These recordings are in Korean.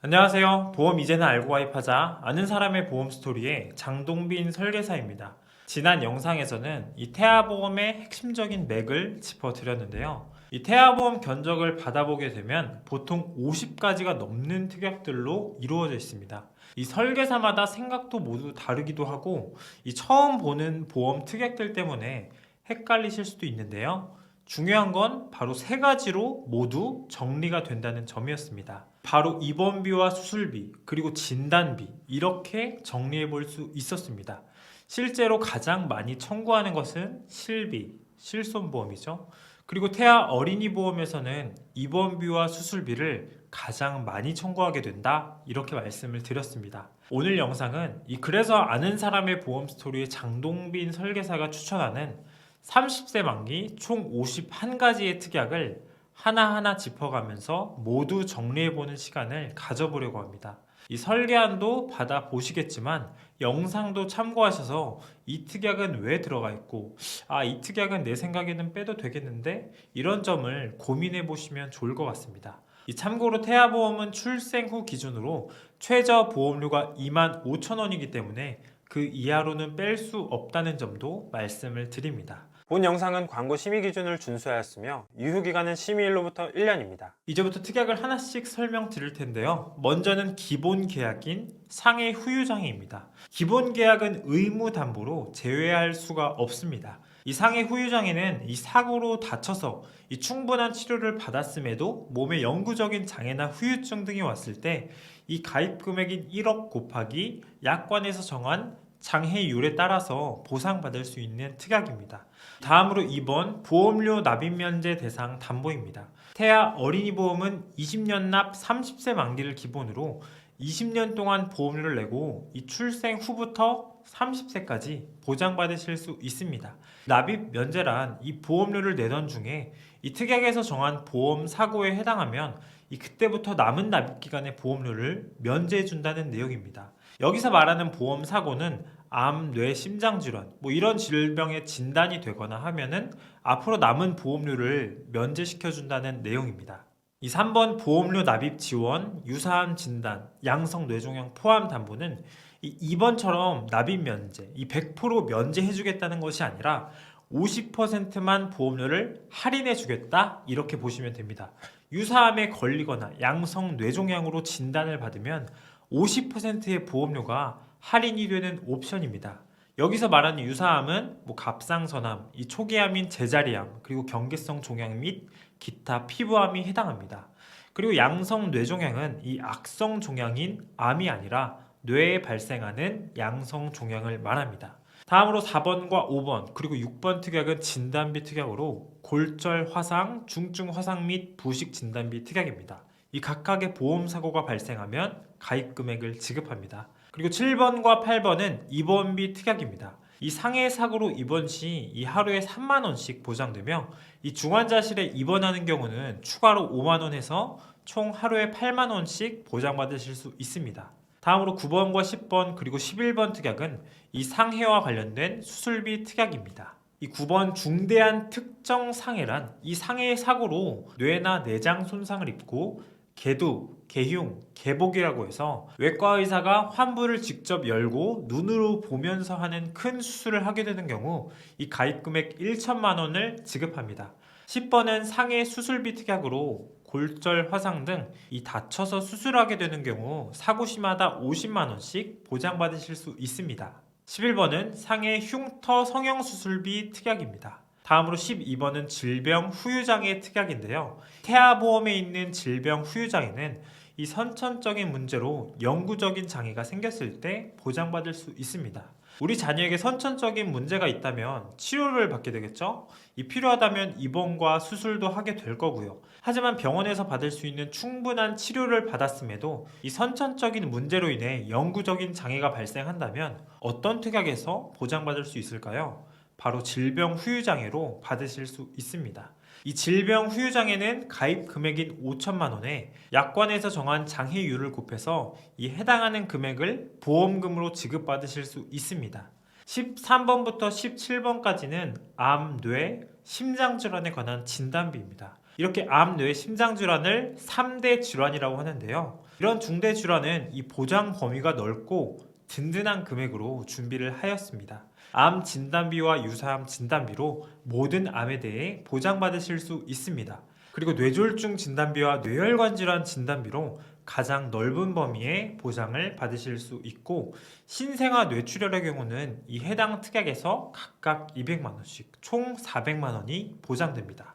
안녕하세요. 보험 이제는 알고 가입하자 아는 사람의 보험 스토리의 장동빈 설계사입니다. 지난 영상에서는 이 태아보험의 핵심적인 맥을 짚어드렸는데요. 이 태아보험 견적을 받아보게 되면 보통 50가지가 넘는 특약들로 이루어져 있습니다. 이 설계사마다 생각도 모두 다르기도 하고 이 처음 보는 보험 특약들 때문에 헷갈리실 수도 있는데요. 중요한 건 바로 세 가지로 모두 정리가 된다는 점이었습니다. 바로 입원비와 수술비, 그리고 진단비, 이렇게 정리해 볼 수 있었습니다. 실제로 가장 많이 청구하는 것은 실비, 실손보험이죠. 그리고 태아 어린이 보험에서는 입원비와 수술비를 가장 많이 청구하게 된다, 이렇게 말씀을 드렸습니다. 오늘 영상은 이 그래서 아는 사람의 보험 스토리의 장동빈 설계사가 추천하는 30세 만기 총 51가지의 특약을 하나하나 짚어가면서 모두 정리해보는 시간을 가져보려고 합니다. 이 설계안도 받아보시겠지만 영상도 참고하셔서 이 특약은 왜 들어가 있고 이 특약은 내 생각에는 빼도 되겠는데 이런 점을 고민해 보시면 좋을 것 같습니다. 이 참고로 태아보험은 출생 후 기준으로 최저 보험료가 25,000원이기 때문에 그 이하로는 뺄 수 없다는 점도 말씀을 드립니다. 본 영상은 광고 심의 기준을 준수하였으며 유효기간은 심의일로부터 1년입니다. 이제부터 특약을 하나씩 설명드릴 텐데요. 먼저는 기본 계약인 상해 후유장애입니다. 기본 계약은 의무 담보로 제외할 수가 없습니다. 이 상해 후유장애는 이 사고로 다쳐서 이 충분한 치료를 받았음에도 몸에 영구적인 장애나 후유증 등이 왔을 때 이 가입 금액인 1억 곱하기 약관에서 정한 장해율에 따라서 보상받을 수 있는 특약입니다. 다음으로 2번 보험료 납입 면제 대상 담보입니다. 태아 어린이 보험은 20년 납 30세 만기를 기본으로 20년 동안 보험료를 내고 이 출생 후부터 30세까지 보장받으실 수 있습니다. 납입 면제란 이 보험료를 내던 중에 이 특약에서 정한 보험 사고에 해당하면 이 그때부터 남은 납입 기간의 보험료를 면제해 준다는 내용입니다. 여기서 말하는 보험 사고는 암, 뇌, 심장 질환 이런 질병의 진단이 되거나 하면은 앞으로 남은 보험료를 면제시켜 준다는 내용입니다. 이 3번 보험료 납입 지원, 유사암 진단, 양성 뇌종양 포함 담보는 이 2번처럼 납입 면제, 이 100% 면제해 주겠다는 것이 아니라 50%만 보험료를 할인해 주겠다, 이렇게 보시면 됩니다. 유사암에 걸리거나 양성 뇌종양으로 진단을 받으면 50%의 보험료가 할인이 되는 옵션입니다. 여기서 말하는 유사암은 갑상선암, 이 초기암인 제자리암, 그리고 경계성 종양 및 기타 피부암이 해당합니다. 그리고 양성 뇌종양은 이 악성 종양인 암이 아니라 뇌에 발생하는 양성 종양을 말합니다. 다음으로 4번과 5번 그리고 6번 특약은 진단비 특약으로 골절 화상, 중증 화상 및 부식 진단비 특약입니다. 이 각각의 보험 사고가 발생하면 가입 금액을 지급합니다. 그리고 7번과 8번은 입원비 특약입니다. 이 상해 사고로 입원 시 이 하루에 3만 원씩 보장되며 이 중환자실에 입원하는 경우는 추가로 5만 원에서 총 하루에 8만 원씩 보장받으실 수 있습니다. 다음으로 9번과 10번 그리고 11번 특약은 이 상해와 관련된 수술비 특약입니다. 이 9번 중대한 특정 상해란 이 상해 사고로 뇌나 내장 손상을 입고 개두, 개흉, 개복이라고 해서 외과 의사가 환부를 직접 열고 눈으로 보면서 하는 큰 수술을 하게 되는 경우 이 가입 금액 1천만 원을 지급합니다. 10번은 상해 수술비 특약으로 골절 화상 등 이 다쳐서 수술하게 되는 경우 사고 시마다 50만 원씩 보장받으실 수 있습니다. 11번은 상해 흉터 성형 수술비 특약입니다. 다음으로 12번은 질병 후유장애 특약인데요. 태아보험에 있는 질병 후유장애는 이 선천적인 문제로 영구적인 장애가 생겼을 때 보장받을 수 있습니다. 우리 자녀에게 선천적인 문제가 있다면 치료를 받게 되겠죠? 이 필요하다면 입원과 수술도 하게 될 거고요. 하지만 병원에서 받을 수 있는 충분한 치료를 받았음에도 이 선천적인 문제로 인해 영구적인 장애가 발생한다면 어떤 특약에서 보장받을 수 있을까요? 바로 질병 후유장애로 받으실 수 있습니다. 이 질병 후유장애는 가입 금액인 5천만 원에 약관에서 정한 장해율을 곱해서 이 해당하는 금액을 보험금으로 지급받으실 수 있습니다. 13번부터 17번까지는 암, 뇌, 심장질환에 관한 진단비입니다. 이렇게 암, 뇌, 심장질환을 3대 질환이라고 하는데요. 이런 중대 질환은 이 보장 범위가 넓고 든든한 금액으로 준비를 하였습니다. 암 진단비와 유사암 진단비로 모든 암에 대해 보장받으실 수 있습니다. 그리고 뇌졸중 진단비와 뇌혈관 질환 진단비로 가장 넓은 범위의 보장을 받으실 수 있고, 신생아 뇌출혈의 경우는 이 해당 특약에서 각각 200만 원씩 총 400만 원이 보장됩니다.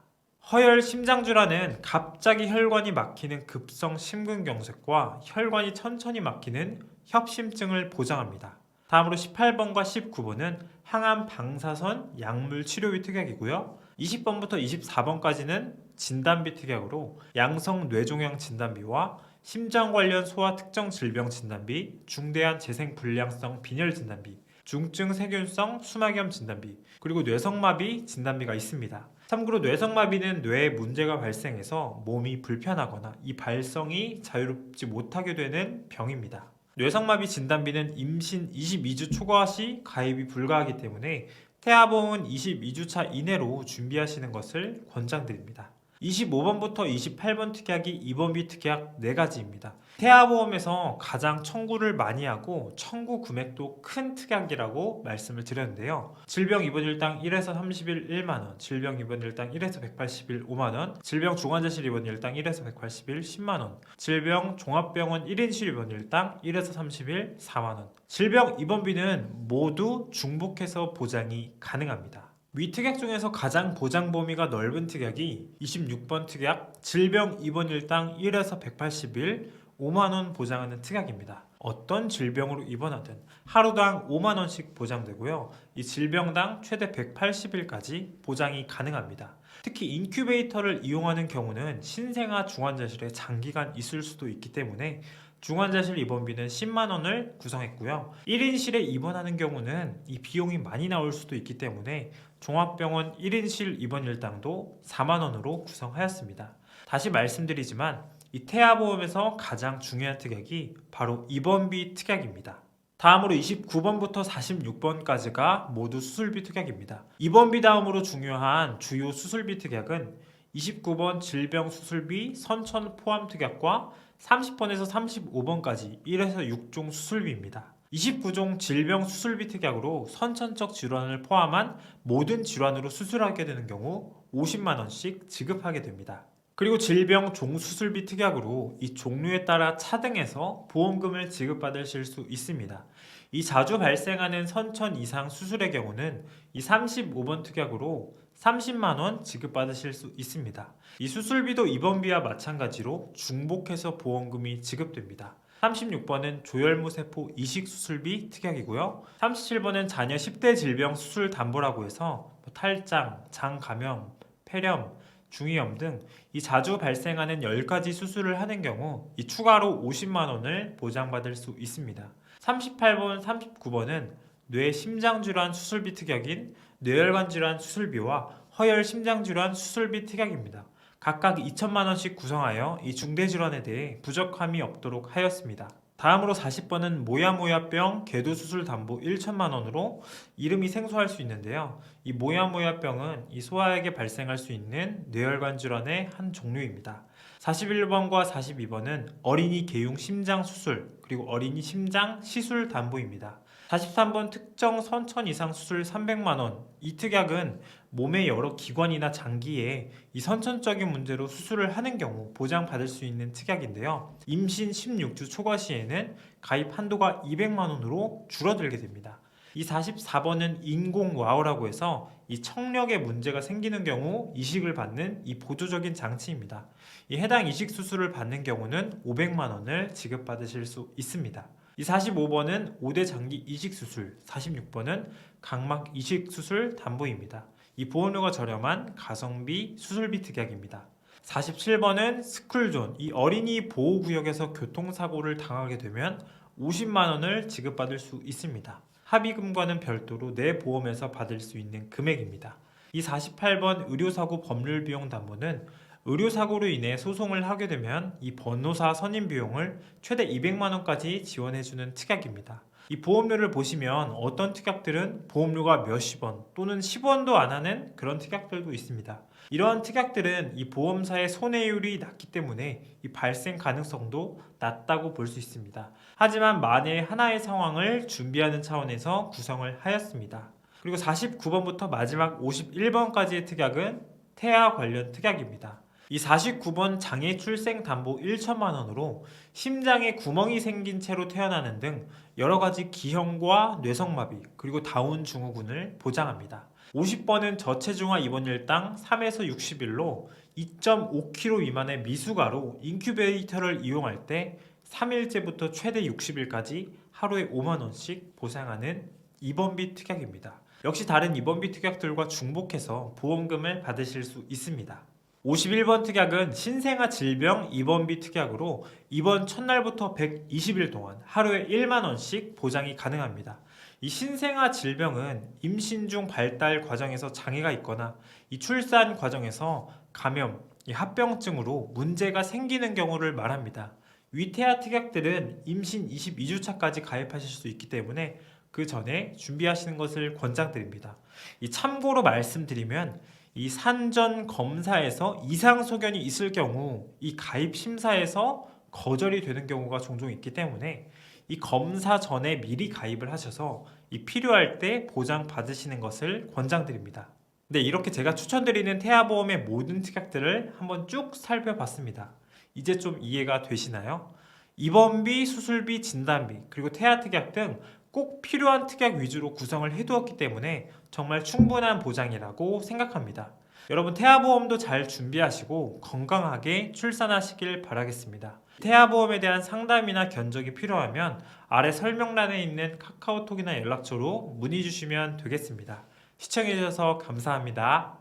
허혈 심장질환은 갑자기 혈관이 막히는 급성 심근경색과 혈관이 천천히 막히는 협심증을 보장합니다. 다음으로 18번과 19번은 항암 방사선 약물 치료비 특약이고요. 20번부터 24번까지는 진단비 특약으로 양성 뇌종양 진단비와 심장 관련 소아 특정 질병 진단비, 중대한 재생 불량성 빈혈 진단비, 중증 세균성 수막염 진단비, 그리고 뇌성마비 진단비가 있습니다. 참고로 뇌성마비는 뇌에 문제가 발생해서 몸이 불편하거나 이 발성이 자유롭지 못하게 되는 병입니다. 뇌성마비 진단비는 임신 22주 초과 시 가입이 불가하기 때문에 태아보험은 22주차 이내로 준비하시는 것을 권장드립니다. 25번부터 28번 특약이 입원비 특약 4가지입니다. 태아보험에서 가장 청구를 많이 하고 청구 금액도 큰 특약이라고 말씀을 드렸는데요. 질병 입원일당 1에서 30일 1만원, 질병 입원일당 1에서 180일 5만원, 질병 중환자실 입원일당 1에서 180일 10만원, 질병 종합병원 1인실 입원일당 1에서 30일 4만원, 질병 입원비는 모두 중복해서 보장이 가능합니다. 위 특약 중에서 가장 보장 범위가 넓은 특약이 26번 특약 질병 입원일당 1에서 180일 5만원 보장하는 특약입니다. 어떤 질병으로 입원하든 하루당 5만원씩 보장되고요. 이 질병당 최대 180일까지 보장이 가능합니다. 특히 인큐베이터를 이용하는 경우는 신생아 중환자실에 장기간 있을 수도 있기 때문에 중환자실 입원비는 10만원을 구성했고요. 1인실에 입원하는 경우는 이 비용이 많이 나올 수도 있기 때문에 종합병원 1인실 입원일당도 4만원으로 구성하였습니다. 다시 말씀드리지만 이 태아보험에서 가장 중요한 특약이 바로 입원비 특약입니다. 다음으로 29번부터 46번까지가 모두 수술비 특약입니다. 입원비 다음으로 중요한 주요 수술비 특약은 29번 질병 수술비 선천 포함 특약과 30번에서 35번까지 1에서 6종 수술비입니다. 29종 질병 수술비 특약으로 선천적 질환을 포함한 모든 질환으로 수술하게 되는 경우 50만원씩 지급하게 됩니다. 그리고 질병 종수술비 특약으로 이 종류에 따라 차등해서 보험금을 지급받으실 수 있습니다. 이 자주 발생하는 선천 이상 수술의 경우는 이 35번 특약으로 30만원 지급받으실 수 있습니다. 이 수술비도 입원비와 마찬가지로 중복해서 보험금이 지급됩니다. 36번은 조혈무세포 이식 수술비 특약이고요. 37번은 자녀 10대 질병 수술 담보라고 해서 탈장, 장감염, 폐렴, 중이염 등 이 자주 발생하는 10가지 수술을 하는 경우 이 추가로 50만원을 보장받을 수 있습니다. 38번, 39번은 뇌 심장질환 수술비 특약인 뇌혈관 질환 수술비와 허혈 심장질환 수술비 특약입니다. 각각 2천만원씩 구성하여 이 중대질환에 대해 부족함이 없도록 하였습니다. 다음으로 40번은 모야모야병 개도수술 담보 1천만원으로 이름이 생소할 수 있는데요. 이 모야모야병은 이 소아에게 발생할 수 있는 뇌혈관 질환의 한 종류입니다. 41번과 42번은 어린이 개용 심장 수술 그리고 어린이 심장 시술 담보입니다. 43번 특정 선천 이상 수술 300만원. 이 특약은 몸의 여러 기관이나 장기에 이 선천적인 문제로 수술을 하는 경우 보장받을 수 있는 특약인데요. 임신 16주 초과 시에는 가입 한도가 200만원으로 줄어들게 됩니다. 이 44번은 인공와우라고 해서 이 청력에 문제가 생기는 경우 이식을 받는 이 보조적인 장치입니다. 이 해당 이식 수술을 받는 경우는 500만원을 지급받으실 수 있습니다. 이 45번은 5대 장기 이식 수술, 46번은 각막 이식 수술 담보입니다. 이 보험료가 저렴한 가성비 수술비 특약입니다. 47번은 스쿨존, 이 어린이 보호구역에서 교통사고를 당하게 되면 50만원을 지급받을 수 있습니다. 합의금과는 별도로 내 보험에서 받을 수 있는 금액입니다. 이 48번 의료사고 법률비용 담보는 의료사고로 인해 소송을 하게 되면 이 변호사 선임 비용을 최대 200만원까지 지원해주는 특약입니다. 이 보험료를 보시면 어떤 특약들은 보험료가 몇십 원 또는 10원도 안 하는 그런 특약들도 있습니다. 이러한 특약들은 이 보험사의 손해율이 낮기 때문에 이 발생 가능성도 낮다고 볼 수 있습니다. 하지만 만일 하나의 상황을 준비하는 차원에서 구성을 하였습니다. 그리고 49번부터 마지막 51번까지의 특약은 태아 관련 특약입니다. 이 49번 장애 출생 담보 1천만 원으로 심장에 구멍이 생긴 채로 태어나는 등 여러 가지 기형과 뇌성마비 그리고 다운 증후군을 보장합니다. 50번은 저체중아 입원일당 3에서 60일로 2.5kg 미만의 미숙아로 인큐베이터를 이용할 때 3일째부터 최대 60일까지 하루에 5만 원씩 보상하는 입원비 특약입니다. 역시 다른 입원비 특약들과 중복해서 보험금을 받으실 수 있습니다. 51번 특약은 신생아 질병 입원비 특약으로 입원 첫날부터 120일 동안 하루에 1만 원씩 보장이 가능합니다. 이 신생아 질병은 임신 중 발달 과정에서 장애가 있거나 이 출산 과정에서 감염, 이 합병증으로 문제가 생기는 경우를 말합니다. 위태아 특약들은 임신 22주차까지 가입하실 수 있기 때문에 그 전에 준비하시는 것을 권장드립니다. 이 참고로 말씀드리면 이 산전 검사에서 이상 소견이 있을 경우 이 가입 심사에서 거절이 되는 경우가 종종 있기 때문에 이 검사 전에 미리 가입을 하셔서 이 필요할 때 보장 받으시는 것을 권장드립니다. 네, 이렇게 제가 추천드리는 태아보험의 모든 특약들을 한번 쭉 살펴봤습니다. 이제 좀 이해가 되시나요? 입원비, 수술비, 진단비, 그리고 태아 특약 등 꼭 필요한 특약 위주로 구성을 해두었기 때문에 정말 충분한 보장이라고 생각합니다. 여러분 태아보험도 잘 준비하시고 건강하게 출산하시길 바라겠습니다. 태아보험에 대한 상담이나 견적이 필요하면 아래 설명란에 있는 카카오톡이나 연락처로 문의 주시면 되겠습니다. 시청해주셔서 감사합니다.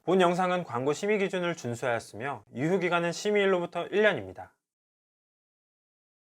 본 영상은 광고 심의 기준을 준수하였으며 유효기간은 심의일로부터 1년입니다.